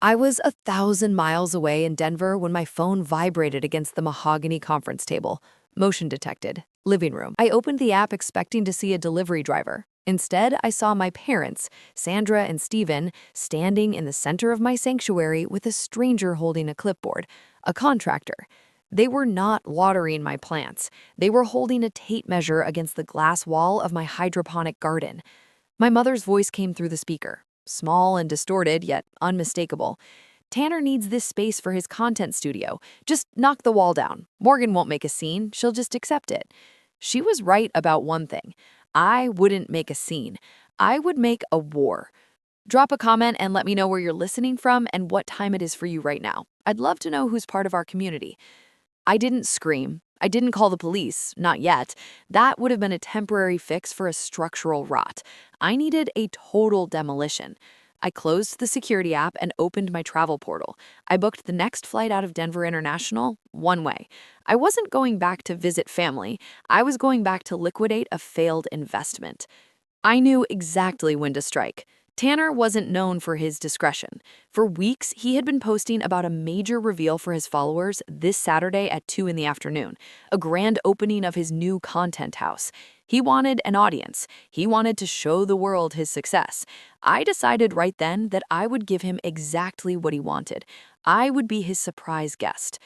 I was 1,000 miles away in Denver when my phone vibrated against the mahogany conference table. Motion detected. Living room. I opened the app expecting to see a delivery driver. Instead, I saw my parents, Sandra and Steven, standing in the center of my sanctuary with a stranger holding a clipboard, a contractor. They were not watering my plants. They were holding a tape measure against the glass wall of my hydroponic garden. My mother's voice came through the speaker, small and distorted, yet unmistakable. Tanner needs this space for his content studio. Just knock the wall down. Morgan won't make a scene, she'll just accept it. She was right about one thing. I wouldn't make a scene. I would make a war. Drop a comment and let me know where you're listening from and what time it is for you right now. I'd love to know who's part of our community. I didn't scream. I didn't call the police, not yet. That would have been a temporary fix for a structural rot. I needed a total demolition. I closed the security app and opened my travel portal. I booked the next flight out of Denver International, one way. I wasn't going back to visit family. I was going back to liquidate a failed investment. I knew exactly when to strike. Tanner wasn't known for his discretion. For weeks, he had been posting about a major reveal for his followers this Saturday at 2 in the afternoon, a grand opening of his new content house. He wanted an audience. He wanted to show the world his success. I decided right then that I would give him exactly what he wanted. I would be his surprise guest.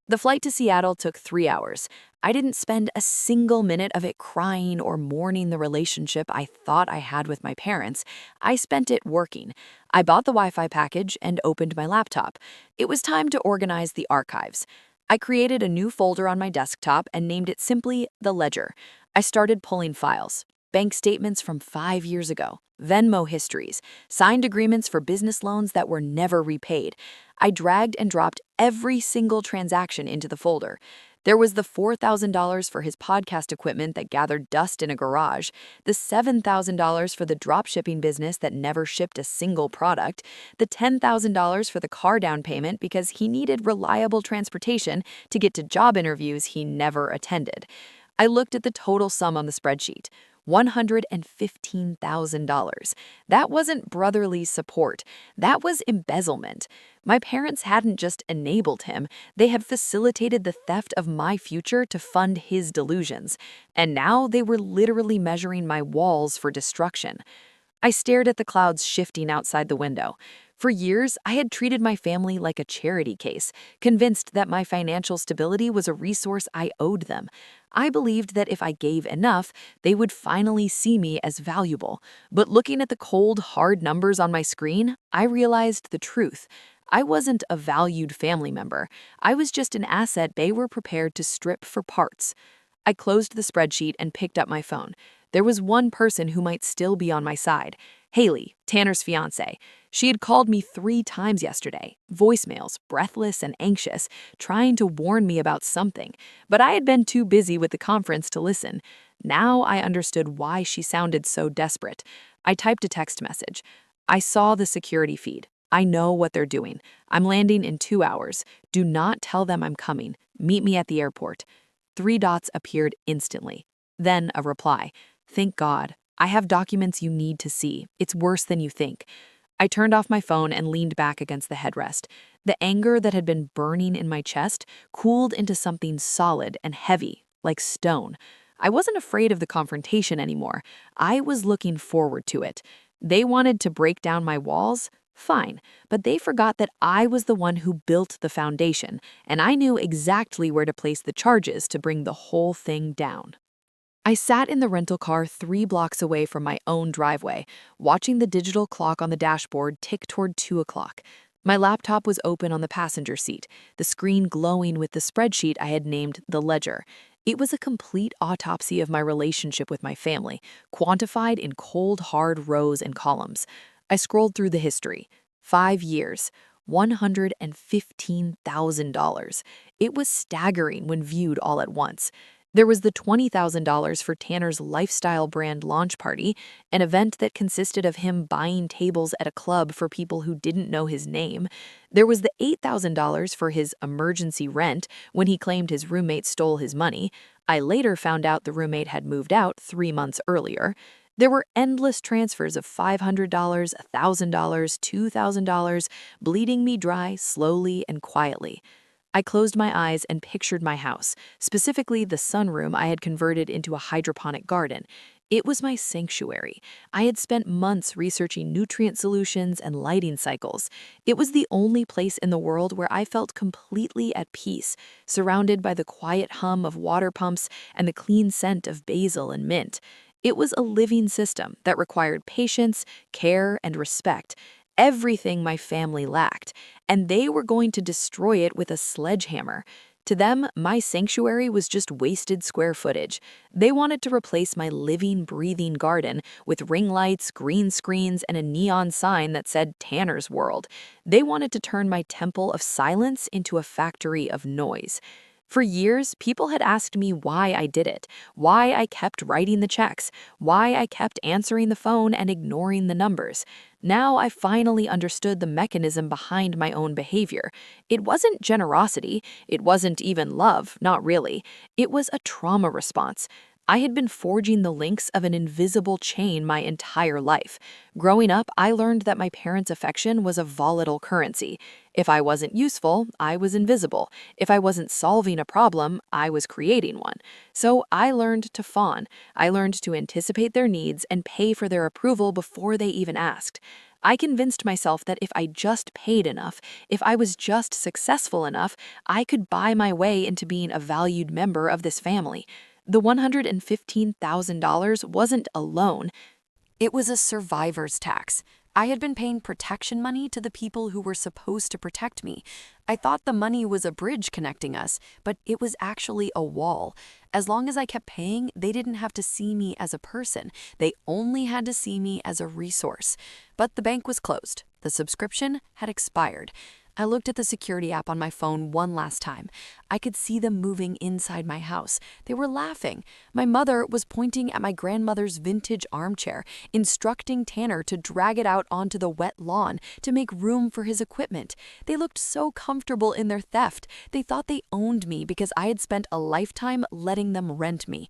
The flight to Seattle took 3 hours. I didn't spend a single minute of it crying or mourning the relationship I thought I had with my parents. I spent it working. I bought the Wi-Fi package and opened my laptop. It was time to organize the archives. I created a new folder on my desktop and named it simply The Ledger. I started pulling files. Bank statements from 5 years ago, Venmo histories, signed agreements for business loans that were never repaid. I dragged and dropped every single transaction into the folder. There was the $4,000 for his podcast equipment that gathered dust in a garage, the $7,000 for the dropshipping business that never shipped a single product, the $10,000 for the car down payment because he needed reliable transportation to get to job interviews he never attended. I looked at the total sum on the spreadsheet. $115,000. That wasn't brotherly support. That was embezzlement. My parents hadn't just enabled him, they had facilitated the theft of my future to fund his delusions. And now they were literally measuring my walls for destruction. I stared at the clouds shifting outside the window. For years, I had treated my family like a charity case, convinced that my financial stability was a resource I owed them. I believed that if I gave enough, they would finally see me as valuable. But looking at the cold, hard numbers on my screen, I realized the truth. I wasn't a valued family member. I was just an asset they were prepared to strip for parts. I closed the spreadsheet and picked up my phone. There was one person who might still be on my side. Haley, Tanner's fiance. She had called me 3 times yesterday, voicemails, breathless and anxious, trying to warn me about something. But I had been too busy with the conference to listen. Now I understood why she sounded so desperate. I typed a text message. I saw the security feed. I know what they're doing. I'm landing in 2 hours. Do not tell them I'm coming. Meet me at the airport. 3 dots appeared instantly. Then a reply. Thank God. I have documents you need to see. It's worse than you think. I turned off my phone and leaned back against the headrest. The anger that had been burning in my chest cooled into something solid and heavy, like stone. I wasn't afraid of the confrontation anymore. I was looking forward to it. They wanted to break down my walls? Fine, but they forgot that I was the one who built the foundation, and I knew exactly where to place the charges to bring the whole thing down. I sat in the rental car 3 blocks away from my own driveway, watching the digital clock on the dashboard tick toward 2 o'clock. My laptop was open on the passenger seat, the screen glowing with the spreadsheet I had named The Ledger. It was a complete autopsy of my relationship with my family, quantified in cold, hard rows and columns. I scrolled through the history. 5 years. $115,000. It was staggering when viewed all at once. There was the $20,000 for Tanner's lifestyle brand launch party, an event that consisted of him buying tables at a club for people who didn't know his name. There was the $8,000 for his emergency rent when he claimed his roommate stole his money. I later found out the roommate had moved out 3 months earlier. There were endless transfers of $500, $1,000, $2,000, bleeding me dry slowly and quietly. I closed my eyes and pictured my house, specifically the sunroom I had converted into a hydroponic garden. It was my sanctuary. I had spent months researching nutrient solutions and lighting cycles. It was the only place in the world where I felt completely at peace, surrounded by the quiet hum of water pumps and the clean scent of basil and mint. It was a living system that required patience, care, and respect, everything my family lacked, and they were going to destroy it with a sledgehammer. To them, my sanctuary was just wasted square footage. They wanted to replace my living, breathing garden with ring lights, green screens, and a neon sign that said Tanner's World. They wanted to turn my temple of silence into a factory of noise. For years, people had asked me why I did it, why I kept writing the checks, why I kept answering the phone and ignoring the numbers. Now I finally understood the mechanism behind my own behavior. It wasn't generosity, it wasn't even love, not really. It was a trauma response. I had been forging the links of an invisible chain my entire life. Growing up, I learned that my parents' affection was a volatile currency. If I wasn't useful, I was invisible. If I wasn't solving a problem, I was creating one. So I learned to fawn. I learned to anticipate their needs and pay for their approval before they even asked. I convinced myself that if I just paid enough, if I was just successful enough, I could buy my way into being a valued member of this family. The $115,000 wasn't a loan. It was a survivor's tax. I had been paying protection money to the people who were supposed to protect me. I thought the money was a bridge connecting us, but it was actually a wall. As long as I kept paying, they didn't have to see me as a person. They only had to see me as a resource. But the bank was closed. The subscription had expired. I looked at the security app on my phone one last time. I could see them moving inside my house. They were laughing. My mother was pointing at my grandmother's vintage armchair, instructing Tanner to drag it out onto the wet lawn to make room for his equipment. They looked so comfortable in their theft. They thought they owned me because I had spent a lifetime letting them rent me.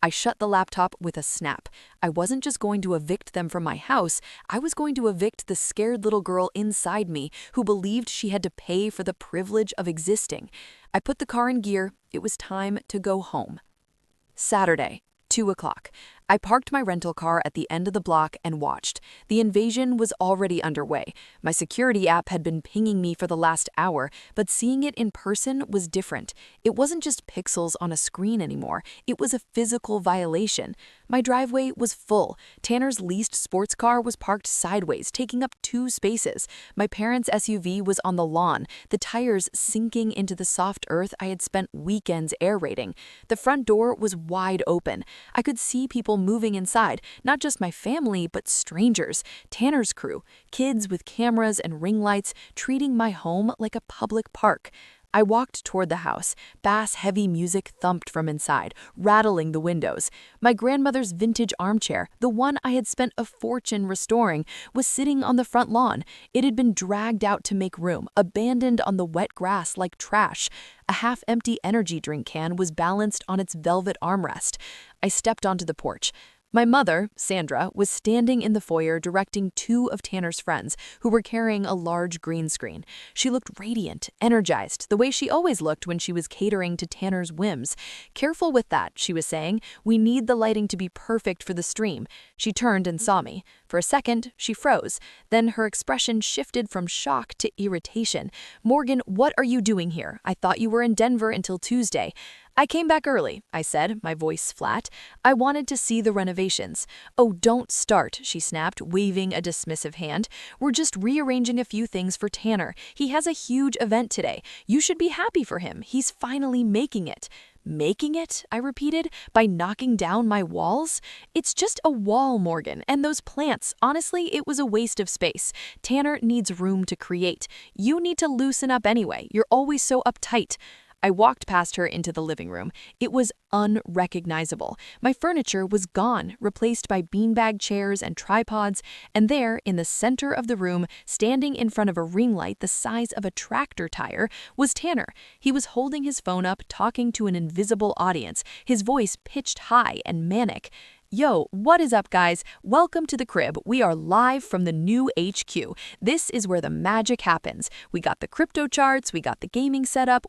I shut the laptop with a snap. I wasn't just going to evict them from my house, I was going to evict the scared little girl inside me who believed she had to pay for the privilege of existing. I put the car in gear. It was time to go home. Saturday, 2 o'clock. I parked my rental car at the end of the block and watched. The invasion was already underway. My security app had been pinging me for the last hour, but seeing it in person was different. It wasn't just pixels on a screen anymore. It was a physical violation. My driveway was full. Tanner's leased sports car was parked sideways, taking up 2 spaces. My parents' SUV was on the lawn, the tires sinking into the soft earth I had spent weekends aerating. The front door was wide open. I could see people moving inside, not just my family, but strangers, Tanner's crew, kids with cameras and ring lights, treating my home like a public park. I walked toward the house. Bass-heavy music thumped from inside, rattling the windows. My grandmother's vintage armchair, the one I had spent a fortune restoring, was sitting on the front lawn. It had been dragged out to make room, abandoned on the wet grass like trash. A half-empty energy drink can was balanced on its velvet armrest. I stepped onto the porch. My mother, Sandra, was standing in the foyer directing 2 of Tanner's friends who were carrying a large green screen. She looked radiant, energized, the way she always looked when she was catering to Tanner's whims. "Careful with that," she was saying. "We need the lighting to be perfect for the stream." She turned and saw me. For a second, she froze. Then her expression shifted from shock to irritation. "Morgan, what are you doing here? I thought you were in Denver until Tuesday." "I came back early," I said, my voice flat. "I wanted to see the renovations." "Oh, don't start," she snapped, waving a dismissive hand. "We're just rearranging a few things for Tanner. He has a huge event today. You should be happy for him. He's finally making it." "Making it?" I repeated, "by knocking down my walls?" "It's just a wall, Morgan, and those plants. Honestly, it was a waste of space. Tanner needs room to create. You need to loosen up anyway. You're always so uptight." I walked past her into the living room. It was unrecognizable. My furniture was gone, replaced by beanbag chairs and tripods, and there, in the center of the room, standing in front of a ring light the size of a tractor tire, was Tanner. He was holding his phone up, talking to an invisible audience, his voice pitched high and manic. Yo, what is up, guys? Welcome to the crib. We are live from the new HQ. This is where the magic happens. We got the crypto charts, we got the gaming setup,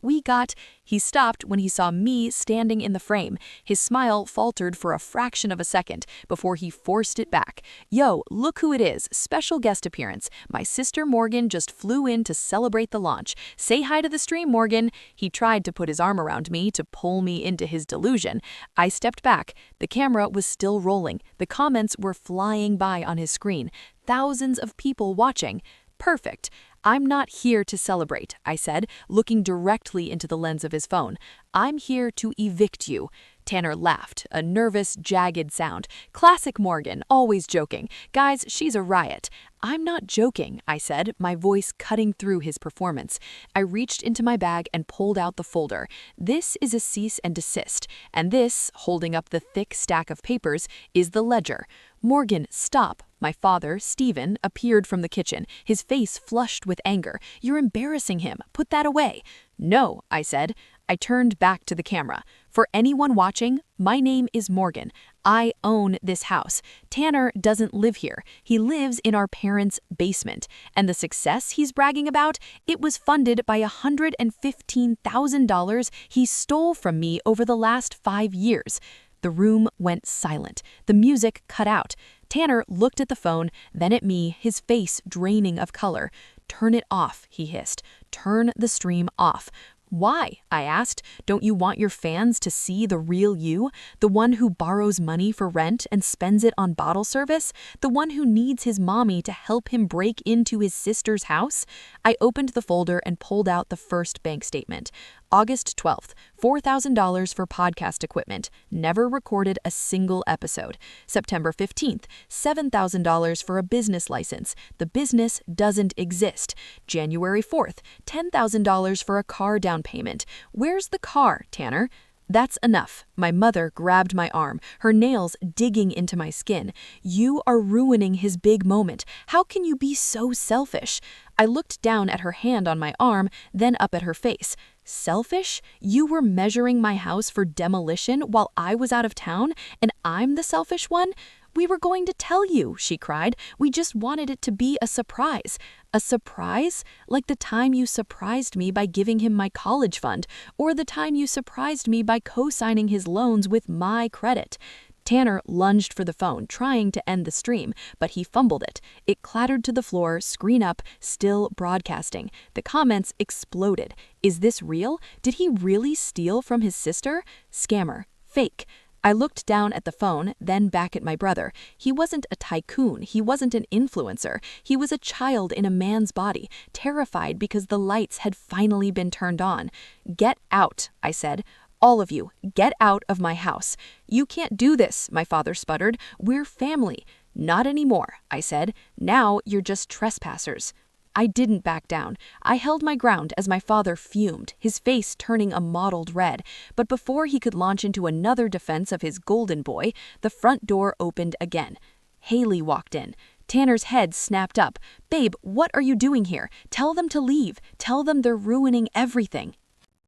He stopped when he saw me standing in the frame. His smile faltered for a fraction of a second before he forced it back. Yo, look who it is. Special guest appearance. My sister Morgan just flew in to celebrate the launch. Say hi to the stream, Morgan. He tried to put his arm around me to pull me into his delusion. I stepped back. The camera was still rolling. The comments were flying by on his screen. Thousands of people watching. Perfect. I'm not here to celebrate, I said, looking directly into the lens of his phone. I'm here to evict you. Tanner laughed, a nervous, jagged sound. Classic Morgan, always joking. Guys, she's a riot. I'm not joking, I said, my voice cutting through his performance. I reached into my bag and pulled out the folder. This is a cease and desist, and this, holding up the thick stack of papers, is the ledger. Morgan, stop. My father, Stephen, appeared from the kitchen, his face flushed with anger. You're embarrassing him. Put that away. No, I said. I turned back to the camera. For anyone watching, my name is Morgan. I own this house. Tanner doesn't live here. He lives in our parents' basement. And the success he's bragging about, it was funded by $115,000 he stole from me over the last 5 years. The room went silent. The music cut out. Tanner looked at the phone, then at me, his face draining of color. Turn it off, he hissed. Turn the stream off. Why? I asked. Don't you want your fans to see the real you? The one who borrows money for rent and spends it on bottle service? The one who needs his mommy to help him break into his sister's house? I opened the folder and pulled out the first bank statement. August 12th, $4,000 for podcast equipment. Never recorded a single episode. September 15th, $7,000 for a business license. The business doesn't exist. January 4th, $10,000 for a car down payment. Where's the car, Tanner? That's enough. My mother grabbed my arm, her nails digging into my skin. You are ruining his big moment. How can you be so selfish? I looked down at her hand on my arm, then up at her face. Selfish? You were measuring my house for demolition while I was out of town, and I'm the selfish one? We were going to tell you, she cried. We just wanted it to be a surprise. A surprise? Like the time you surprised me by giving him my college fund, or the time you surprised me by co-signing his loans with my credit. Tanner lunged for the phone, trying to end the stream, but he fumbled it. It clattered to the floor, screen up, still broadcasting. The comments exploded. Is this real? Did he really steal from his sister? Scammer. Fake. I looked down at the phone, then back at my brother. He wasn't a tycoon. He wasn't an influencer. He was a child in a man's body, terrified because the lights had finally been turned on. Get out, I said. All of you, get out of my house. You can't do this, my father sputtered. We're family. Not anymore, I said. Now you're just trespassers. I didn't back down. I held my ground as my father fumed, his face turning a mottled red. But before he could launch into another defense of his golden boy, the front door opened again. Haley walked in. Tanner's head snapped up. Babe, what are you doing here? Tell them to leave. Tell them they're ruining everything.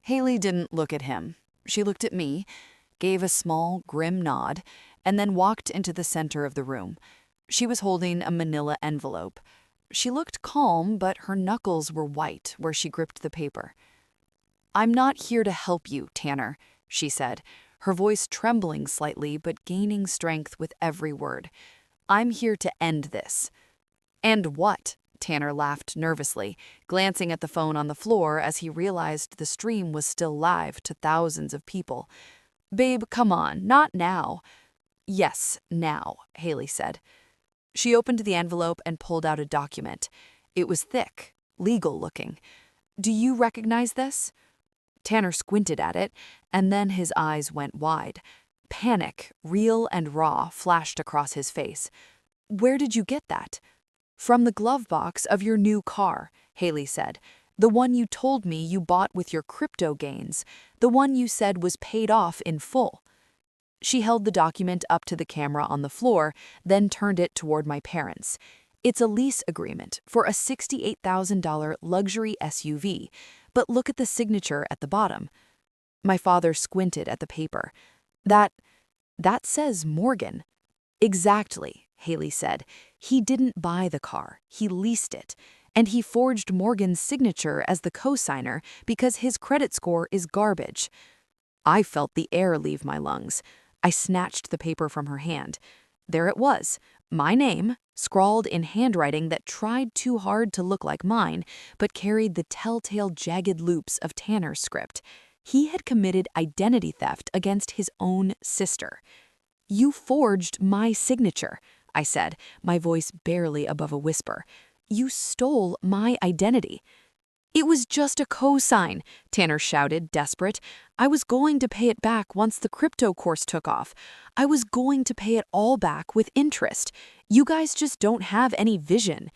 Haley didn't look at him. She looked at me, gave a small, grim nod, and then walked into the center of the room. She was holding a manila envelope. She looked calm, but her knuckles were white where she gripped the paper. I'm not here to help you, Tanner, she said, her voice trembling slightly but gaining strength with every word. I'm here to end this. And what? Tanner laughed nervously, glancing at the phone on the floor as he realized the stream was still live to thousands of people. Babe, come on, not now. Yes, now, Haley said. She opened the envelope and pulled out a document. It was thick, legal-looking. Do you recognize this? Tanner squinted at it, and then his eyes went wide. Panic, real and raw, flashed across his face. Where did you get that? From the glove box of your new car, Haley said. The one you told me you bought with your crypto gains. The one you said was paid off in full. She held the document up to the camera on the floor, then turned it toward my parents. It's a lease agreement for a $68,000 luxury SUV, but look at the signature at the bottom. My father squinted at the paper. That says Morgan. Exactly, Haley said. He didn't buy the car, he leased it. And he forged Morgan's signature as the co-signer because his credit score is garbage. I felt the air leave my lungs. I snatched the paper from her hand. There it was, my name, scrawled in handwriting that tried too hard to look like mine, but carried the telltale jagged loops of Tanner's script. He had committed identity theft against his own sister. "You forged my signature," I said, my voice barely above a whisper. "You stole my identity." "It was just a cosign," Tanner shouted, desperate. "I was going to pay it back once the crypto course took off. I was going to pay it all back with interest. You guys just don't have any vision."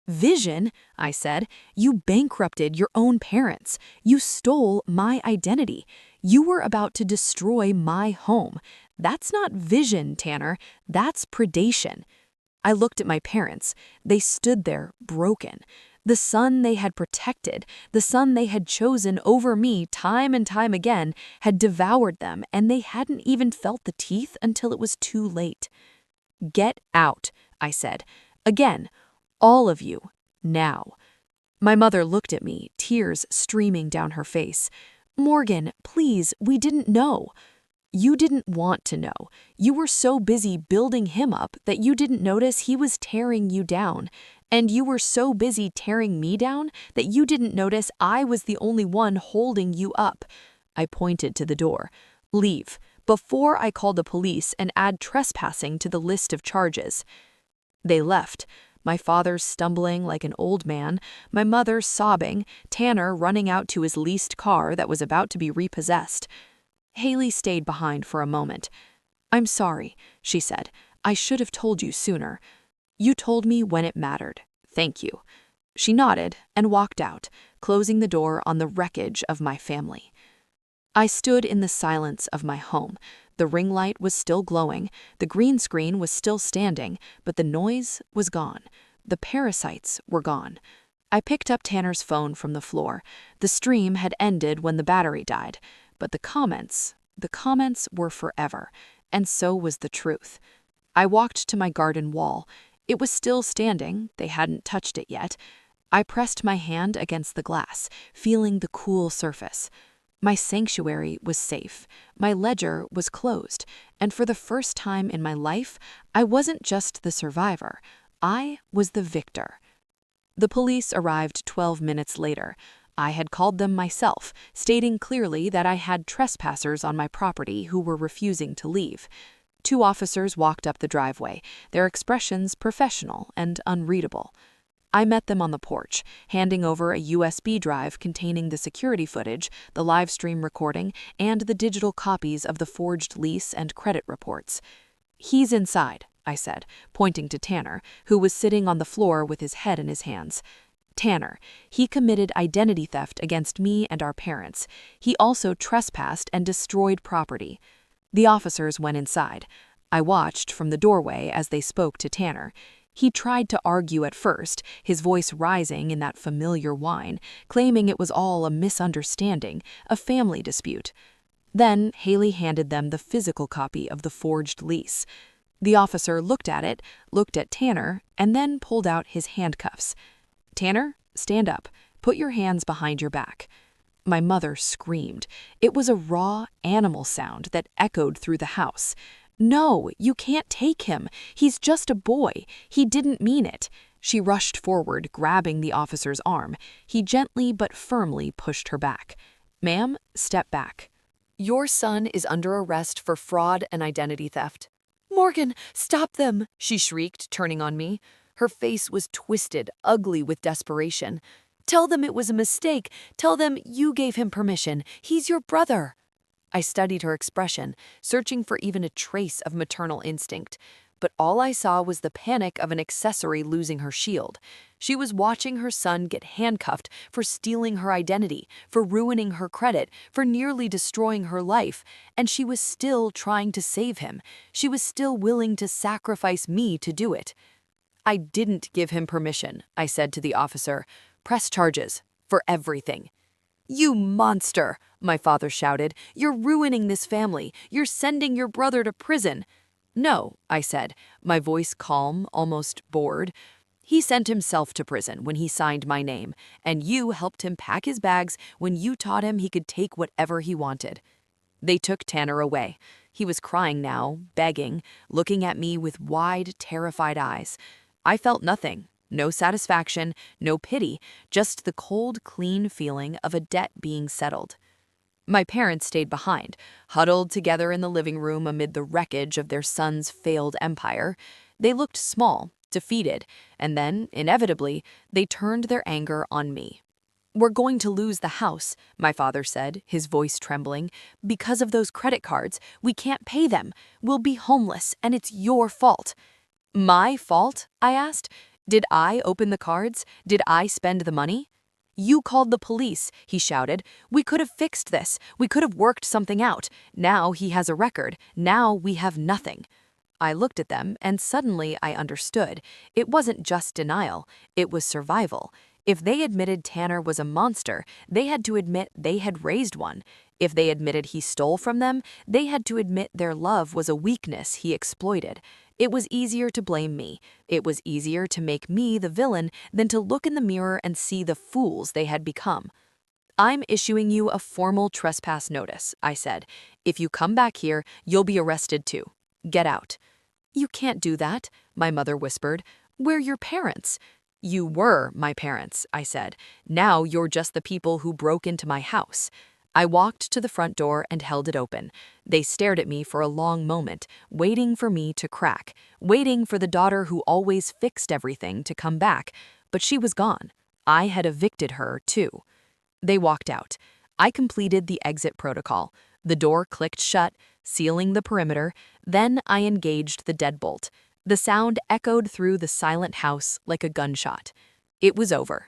"Vision?" I said. "You bankrupted your own parents. You stole my identity. You were about to destroy my home. That's not vision, Tanner. That's predation." I looked at my parents. They stood there, broken. The son they had protected, the son they had chosen over me time and time again, had devoured them, and they hadn't even felt the teeth until it was too late. "Get out," I said. "Again. All of you. Now." My mother looked at me, tears streaming down her face. "Morgan, please, we didn't know." "You didn't want to know. You were so busy building him up that you didn't notice he was tearing you down. And you were so busy tearing me down that you didn't notice I was the only one holding you up." I pointed to the door. "Leave, before I call the police and add trespassing to the list of charges." They left. My father stumbling like an old man, my mother sobbing, Tanner running out to his leased car that was about to be repossessed. Haley stayed behind for a moment. "I'm sorry," she said. "I should have told you sooner. You told me when it mattered. Thank you." She nodded and walked out, closing the door on the wreckage of my family. I stood in the silence of my home. The ring light was still glowing, the green screen was still standing, but the noise was gone. The parasites were gone. I picked up Tanner's phone from the floor. The stream had ended when the battery died, but the comments were forever, and so was the truth. I walked to my garden wall. It was still standing, they hadn't touched it yet. I pressed my hand against the glass, feeling the cool surface. My sanctuary was safe, my ledger was closed, and for the first time in my life, I wasn't just the survivor, I was the victor. The police arrived 12 minutes later. I had called them myself, stating clearly that I had trespassers on my property who were refusing to leave. 2 officers walked up the driveway, their expressions professional and unreadable. I met them on the porch, handing over a USB drive containing the security footage, the live stream recording, and the digital copies of the forged lease and credit reports. "He's inside," I said, pointing to Tanner, who was sitting on the floor with his head in his hands. "Tanner, he committed identity theft against me and our parents. He also trespassed and destroyed property." The officers went inside. I watched from the doorway as they spoke to Tanner. He tried to argue at first, his voice rising in that familiar whine, claiming it was all a misunderstanding, a family dispute. Then Haley handed them the physical copy of the forged lease. The officer looked at it, looked at Tanner, and then pulled out his handcuffs. "Tanner, stand up. Put your hands behind your back." My mother screamed. It was a raw, animal sound that echoed through the house. "No, you can't take him. He's just a boy. He didn't mean it." She rushed forward, grabbing the officer's arm. He gently but firmly pushed her back. "Ma'am, step back." "Your son is under arrest for fraud and identity theft." "Morgan, stop them!" she shrieked, turning on me. Her face was twisted, ugly with desperation. "Tell them it was a mistake. Tell them you gave him permission. He's your brother." I studied her expression, searching for even a trace of maternal instinct. But all I saw was the panic of an accessory losing her shield. She was watching her son get handcuffed for stealing her identity, for ruining her credit, for nearly destroying her life, and she was still trying to save him. She was still willing to sacrifice me to do it. "I didn't give him permission," I said to the officer. "Press charges. For everything." "You monster!" my father shouted. "You're ruining this family. You're sending your brother to prison." No, I said, my voice calm, almost bored. He sent himself to prison when he signed my name, and you helped him pack his bags when you taught him he could take whatever he wanted. They took Tanner away. He was crying now, begging, looking at me with wide, terrified eyes. I felt nothing. No satisfaction, no pity, just the cold, clean feeling of a debt being settled. My parents stayed behind, huddled together in the living room amid the wreckage of their son's failed empire. They looked small, defeated, and then, inevitably, they turned their anger on me. "We're going to lose the house," my father said, his voice trembling. "Because of those credit cards. We can't pay them. We'll be homeless, and it's your fault." "My fault?" I asked. "Did I open the cards? Did I spend the money?" "You called the police," he shouted. "We could have fixed this. We could have worked something out. Now he has a record. Now we have nothing." I looked at them, and suddenly I understood. It wasn't just denial. It was survival. If they admitted Tanner was a monster, they had to admit they had raised one. If they admitted he stole from them, they had to admit their love was a weakness he exploited. It was easier to blame me. It was easier to make me the villain than to look in the mirror and see the fools they had become. "I'm issuing you a formal trespass notice," I said. "If you come back here, you'll be arrested too. Get out." "You can't do that," my mother whispered. "We're your parents." "You were my parents," I said. "Now you're just the people who broke into my house." I walked to the front door and held it open. They stared at me for a long moment, waiting for me to crack, waiting for the daughter who always fixed everything to come back. But she was gone. I had evicted her, too. They walked out. I completed the exit protocol. The door clicked shut, sealing the perimeter. Then I engaged the deadbolt. The sound echoed through the silent house like a gunshot. It was over.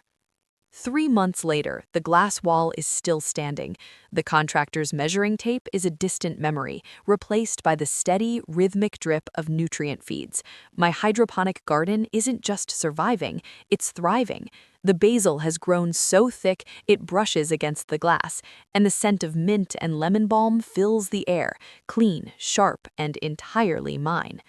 3 months later, the glass wall is still standing. The contractor's measuring tape is a distant memory, replaced by the steady, rhythmic drip of nutrient feeds. My hydroponic garden isn't just surviving, it's thriving. The basil has grown so thick it brushes against the glass, and the scent of mint and lemon balm fills the air, clean, sharp, and entirely mine.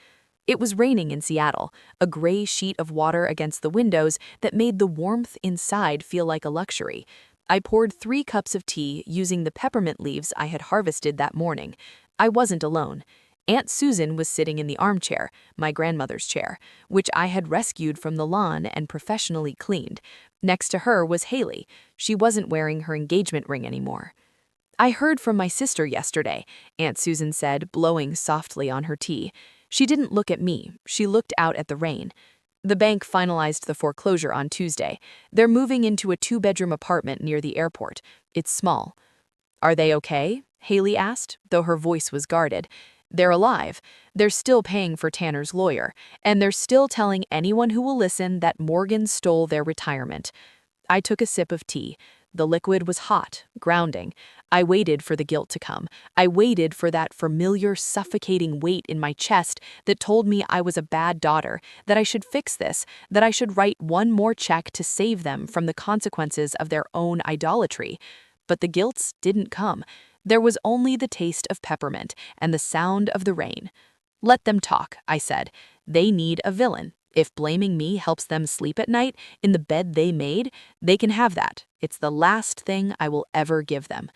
It was raining in Seattle, a gray sheet of water against the windows that made the warmth inside feel like a luxury. I poured 3 cups of tea using the peppermint leaves I had harvested that morning. I wasn't alone. Aunt Susan was sitting in the armchair, my grandmother's chair, which I had rescued from the lawn and professionally cleaned. Next to her was Haley. She wasn't wearing her engagement ring anymore. "I heard from my sister yesterday," Aunt Susan said, blowing softly on her tea. She didn't look at me. She looked out at the rain. "The bank finalized the foreclosure on Tuesday. They're moving into a 2-bedroom apartment near the airport. It's small." "Are they okay?" Haley asked, though her voice was guarded. "They're alive. They're still paying for Tanner's lawyer, and they're still telling anyone who will listen that Morgan stole their retirement." I took a sip of tea. The liquid was hot, grounding. I waited for the guilt to come. I waited for that familiar, suffocating weight in my chest that told me I was a bad daughter, that I should fix this, that I should write one more check to save them from the consequences of their own idolatry. But the guilt didn't come. There was only the taste of peppermint and the sound of the rain. "Let them talk," I said. "They need a villain. If blaming me helps them sleep at night in the bed they made, they can have that. It's the last thing I will ever give them."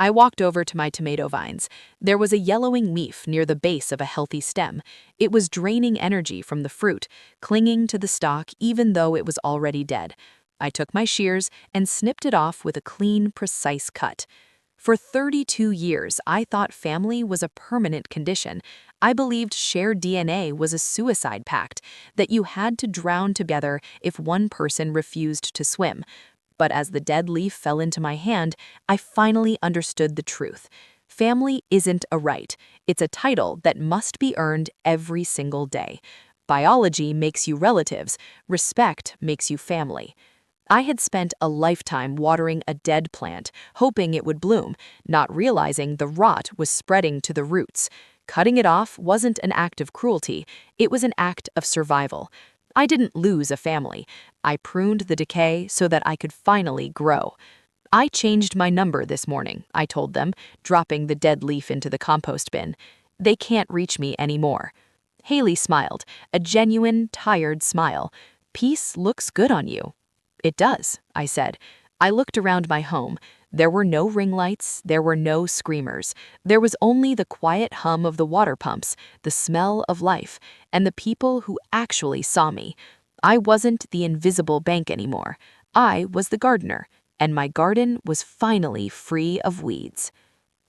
I walked over to my tomato vines. There was a yellowing leaf near the base of a healthy stem. It was draining energy from the fruit, clinging to the stalk even though it was already dead. I took my shears and snipped it off with a clean, precise cut. For 32 years, I thought family was a permanent condition. I believed shared DNA was a suicide pact, that you had to drown together if one person refused to swim. But as the dead leaf fell into my hand, I finally understood the truth. Family isn't a right. It's a title that must be earned every single day. Biology makes you relatives. Respect makes you family. I had spent a lifetime watering a dead plant, hoping it would bloom, not realizing the rot was spreading to the roots. Cutting it off wasn't an act of cruelty, it was an act of survival. I didn't lose a family. I pruned the decay so that I could finally grow. "I changed my number this morning," I told them, dropping the dead leaf into the compost bin. "They can't reach me anymore." Haley smiled, a genuine, tired smile. Peace looks good on you. It does, I said. I looked around my home. There were no ring lights, there were no screamers. There was only the quiet hum of the water pumps, the smell of life, and the people who actually saw me. I wasn't the invisible bank anymore. I was the gardener, and my garden was finally free of weeds.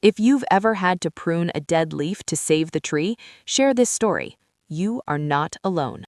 If you've ever had to prune a dead leaf to save the tree, share this story. You are not alone.